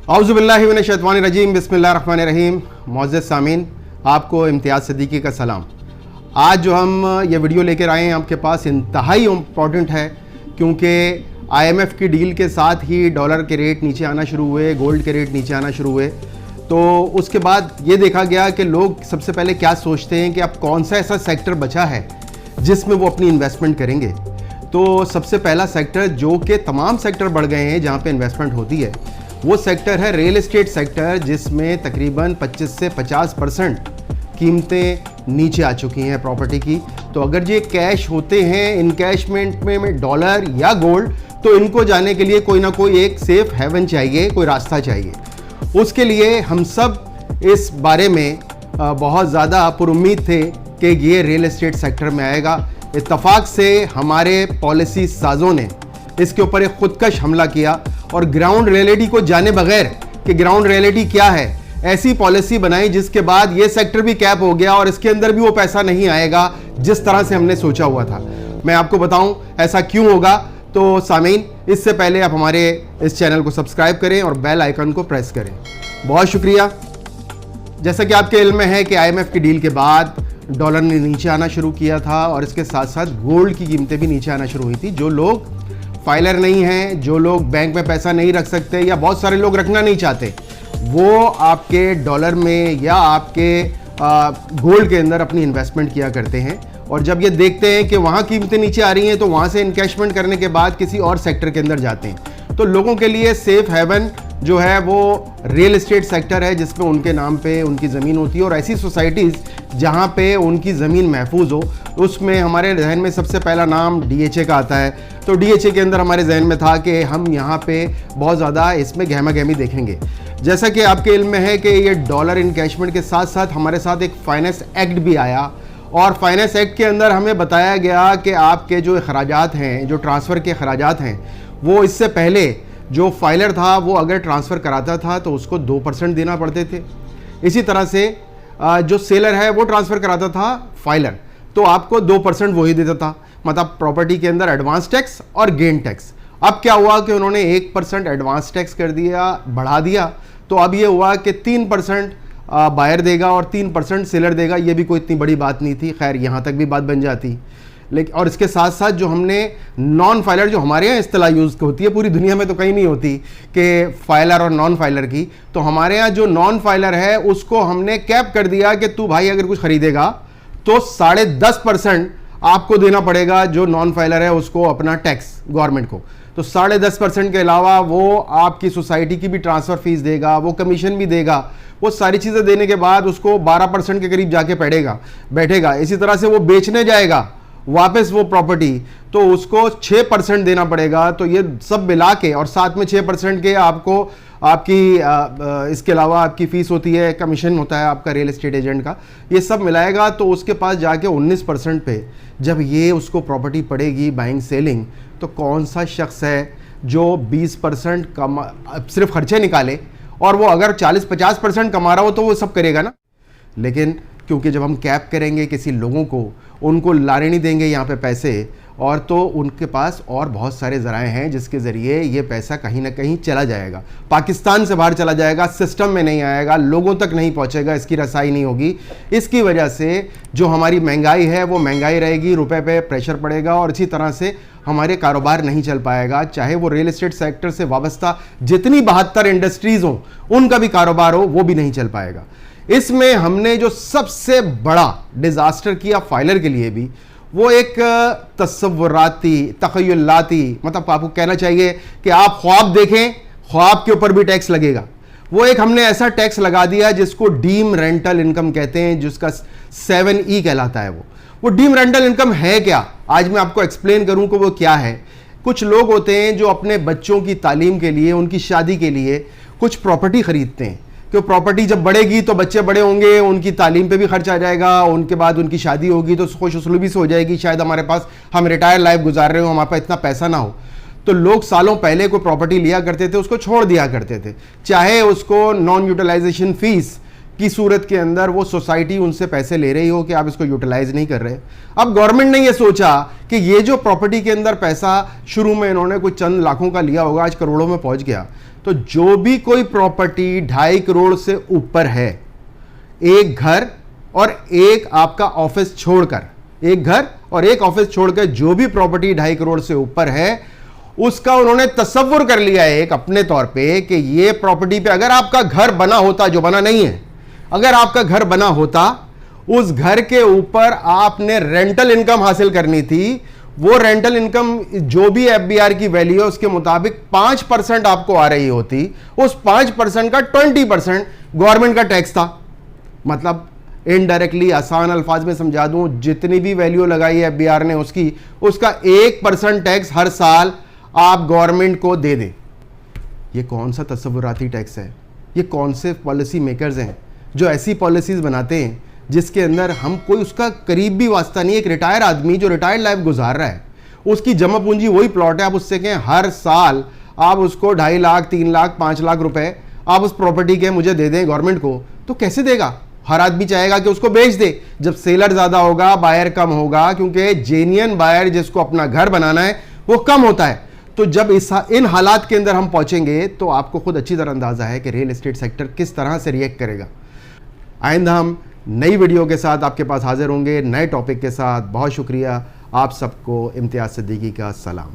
औज़ुबिल्लाहि मिनश्शैतानिर्रजीम बिस्मिल्लाहिर्रहमानिर्रहीम। मुअज़्ज़ज़ सामीन, आपको इम्तियाज़ सिद्दीकी का सलाम। आज जो हम ये वीडियो लेकर आए हैं आपके पास इंतहाई इम्पॉर्टेंट है, क्योंकि IMF की डील के साथ ही डॉलर के रेट नीचे आना शुरू हुए, गोल्ड के रेट नीचे आना शुरू हुए। तो उसके बाद ये देखा गया कि लोग सबसे पहले क्या सोचते हैं कि अब कौन सा ऐसा सेक्टर बचा है जिसमें वो अपनी इन्वेस्टमेंट करेंगे। तो सबसे पहला सेक्टर, जो कि तमाम सेक्टर बढ़ गए हैं जहाँ पे इन्वेस्टमेंट होती है, वो सेक्टर है रियल एस्टेट सेक्टर, जिसमें तकरीबन 25 से 50% कीमतें नीचे आ चुकी हैं प्रॉपर्टी की। तो अगर ये कैश होते हैं इनकैशमेंट में डॉलर या गोल्ड, तो इनको जाने के लिए कोई ना कोई एक सेफ हेवन चाहिए, कोई रास्ता चाहिए। उसके लिए हम सब इस बारे में बहुत ज़्यादा पुरुम्मीद थे कि ये रियल एस्टेट सेक्टर में आएगा। इत्तफाक से हमारे पॉलिसी साजों ने इसके ऊपर एक खुदकश हमला किया और ग्राउंड रियलिटी को जाने बगैर कि ग्राउंड रियलिटी क्या है, ऐसी पॉलिसी बनाई जिसके बाद ये सेक्टर भी कैप हो गया और इसके अंदर भी वो पैसा नहीं आएगा जिस तरह से हमने सोचा हुआ था। मैं आपको बताऊं ऐसा क्यों होगा। तो सामीन, इससे पहले आप हमारे इस चैनल को सब्सक्राइब करें और बेल आइकन को प्रेस करें। बहुत शुक्रिया। जैसा कि आपके इल्म में है कि IMF की डील के बाद डॉलर ने नीचे आना शुरू किया था और इसके साथ साथ गोल्ड की कीमतें भी नीचे आना शुरू हुई थी। जो लोग फाइलर नहीं हैं, जो लोग बैंक में पैसा नहीं रख सकते या बहुत सारे लोग रखना नहीं चाहते, वो आपके डॉलर में या आपके गोल्ड के अंदर अपनी इन्वेस्टमेंट किया करते हैं। और जब ये देखते हैं कि वहाँ कीमतें नीचे आ रही हैं, तो वहाँ से इनकैशमेंट करने के बाद किसी और सेक्टर के अंदर जाते हैं। तो लोगों के लिए सेफ हेवन जो है वो रियल एस्टेट सेक्टर है, जिसमें उनके नाम पे उनकी ज़मीन होती है और ऐसी सोसाइटीज़ जहाँ पे उनकी ज़मीन महफूज हो। उसमें हमारे जहन में सबसे पहला नाम DHA का आता है। तो DHA के अंदर हमारे जहन में था कि हम यहाँ पे बहुत ज़्यादा इसमें गहमा गहमी देखेंगे। जैसा कि आपके इल्म में है कि ये डॉलर इनकैशमेंट के साथ साथ हमारे साथ एक फाइनेंस एक्ट भी आया और फाइनेंस एक्ट के अंदर हमें बताया गया कि आपके जो अखराजात हैं, जो ट्रांसफ़र के अखराजात हैं, वो इससे पहले जो फाइलर था वो अगर ट्रांसफ़र कराता था तो उसको 2% देना पड़ते थे। इसी तरह से जो सेलर है वो ट्रांसफ़र कराता था फाइलर, तो आपको 2% वही देता था। मतलब प्रॉपर्टी के अंदर एडवांस टैक्स और गेन टैक्स। अब क्या हुआ कि उन्होंने 1% एडवांस टैक्स कर दिया, बढ़ा दिया। तो अब ये हुआ कि 3% बायर देगा और 3% सेलर देगा। ये भी कोई इतनी बड़ी बात नहीं थी, खैर यहाँ तक भी बात बन जाती। लेकिन और इसके साथ साथ जो हमने नॉन फाइलर, जो हमारे यहाँ इस्तेलाह यूज़ होती है, पूरी दुनिया में तो कहीं नहीं होती कि फाइलर और नॉन फाइलर की, तो हमारे यहाँ जो नॉन फाइलर है उसको हमने कैप कर दिया कि तू भाई अगर कुछ खरीदेगा तो 10.5% आपको देना पड़ेगा, जो नॉन फाइलर है उसको अपना टैक्स गवर्नमेंट को। तो 10.5% के अलावा वो आपकी सोसाइटी की भी ट्रांसफ़र फीस देगा, वो कमीशन भी देगा। वो सारी चीज़ें देने के बाद उसको 12% के करीब जाके बैठेगा। इसी तरह से वो बेचने जाएगा वापस वो प्रॉपर्टी, तो उसको 6% देना पड़ेगा। तो ये सब मिला के और साथ में 6% के आपकी इसके अलावा आपकी फ़ीस होती है, कमीशन होता है आपका रियल एस्टेट एजेंट का। ये सब मिलाएगा तो उसके पास जाके 19% पे जब ये उसको प्रॉपर्टी पड़ेगी बाइंग सेलिंग, तो कौन सा शख्स है जो 20% सिर्फ खर्चे निकाले और वो अगर 40-50% कमा रहा हो तो वो सब करेगा ना। लेकिन क्योंकि जब हम कैप करेंगे किसी लोगों को, उनको लाने नहीं देंगे यहाँ पे पैसे, और तो उनके पास और बहुत सारे ज़राए हैं जिसके ज़रिए ये पैसा कहीं ना कहीं चला जाएगा, पाकिस्तान से बाहर चला जाएगा, सिस्टम में नहीं आएगा, लोगों तक नहीं पहुँचेगा, इसकी रसाई नहीं होगी। इसकी वजह से जो हमारी महंगाई है वो महंगाई रहेगी, रुपए पे प्रेशर पड़ेगा और इसी तरह से हमारे कारोबार नहीं चल पाएगा। चाहे वो रियल एस्टेट सेक्टर से वाबस्ता जितनी 72 इंडस्ट्रीज़ हों, उनका भी कारोबार हो, वो भी नहीं चल पाएगा। इसमें हमने जो सबसे बड़ा डिज़ास्टर किया फाइलर के लिए भी, वो एक तसव्वुराती, तख़य्युलाती, मतलब आपको कहना चाहिए कि आप ख्वाब देखें, ख्वाब के ऊपर भी टैक्स लगेगा। वो एक हमने ऐसा टैक्स लगा दिया जिसको डीम रेंटल इनकम कहते हैं, जिसका 7E कहलाता है। वो डीम रेंटल इनकम है क्या, आज मैं आपको एक्सप्लेन करूं कि वो क्या है। कुछ लोग होते हैं जो अपने बच्चों की तालीम के लिए, उनकी शादी के लिए कुछ प्रॉपर्टी ख़रीदते हैं कि प्रॉपर्टी जब बढ़ेगी तो बच्चे बड़े होंगे, उनकी तालीम पे भी खर्च आ जाएगा, उनके बाद उनकी शादी होगी तो खुश उसलूबी से हो जाएगी। शायद हमारे पास, हम रिटायर लाइफ गुजार रहे हो, हमारे पास इतना पैसा ना हो। तो लोग सालों पहले कोई प्रॉपर्टी लिया करते थे, उसको छोड़ दिया करते थे, चाहे उसको नॉन यूटिलाइजेशन फीस की सूरत के अंदर वो सोसाइटी उनसे पैसे ले रही हो कि आप इसको यूटिलाइज नहीं कर रहे। अब गवर्नमेंट ने ये सोचा कि ये जो प्रॉपर्टी के अंदर पैसा शुरू में इन्होंने कुछ चंद लाखों का लिया होगा, आज करोड़ों में पहुंच गया, तो जो भी कोई प्रॉपर्टी 2.5 करोड़ से ऊपर है, एक घर और एक आपका ऑफिस छोड़कर, एक घर और एक ऑफिस छोड़कर जो भी प्रॉपर्टी 2.5 करोड़ से ऊपर है, उसका उन्होंने तसव्वुर कर लिया है एक अपने तौर पे कि ये प्रॉपर्टी पे अगर आपका घर बना होता, जो बना नहीं है, अगर आपका घर बना होता, उस घर के ऊपर आपने रेंटल इनकम हासिल करनी थी। वो रेंटल इनकम जो भी एफबीआर की वैल्यू है उसके मुताबिक 5% आपको आ रही होती। उस 5% का 20% गवर्नमेंट का टैक्स था। मतलब इनडायरेक्टली, आसान अल्फाज में समझा दूं, जितनी भी वैल्यू लगाई है एफबीआर ने उसका 1% टैक्स हर साल आप गवर्नमेंट को दे दें। ये कौन सा तसव्वुराती टैक्स है? ये कौन से पॉलिसी मेकर्स हैं जो ऐसी पॉलिसीज बनाते हैं जिसके अंदर हम कोई उसका करीब भी वास्ता नहीं है। एक रिटायर आदमी जो रिटायर्ड लाइफ गुजार रहा है, उसकी जमा पूंजी वही प्लॉट है। आप उससे कहें हर साल आप उसको 2.5 लाख, 3 लाख, 5 लाख रुपए आप उस प्रॉपर्टी के मुझे दे दें गवर्नमेंट को, तो कैसे देगा? हर आदमी चाहेगा कि उसको बेच दे। जब सेलर ज्यादा होगा, बायर कम होगा, क्योंकि जेन्युइन बायर जिसको अपना घर बनाना है वो कम होता है। तो जब इन हालात के अंदर हम पहुंचेंगे तो आपको खुद अच्छी तरह अंदाजा है कि रियल एस्टेट सेक्टर किस तरह से रिएक्ट करेगा। आइंदा हम नई वीडियो के साथ आपके पास हाजिर होंगे, नए टॉपिक के साथ। बहुत शुक्रिया आप सबको। इम्तियाज़ सिद्दीकी का सलाम।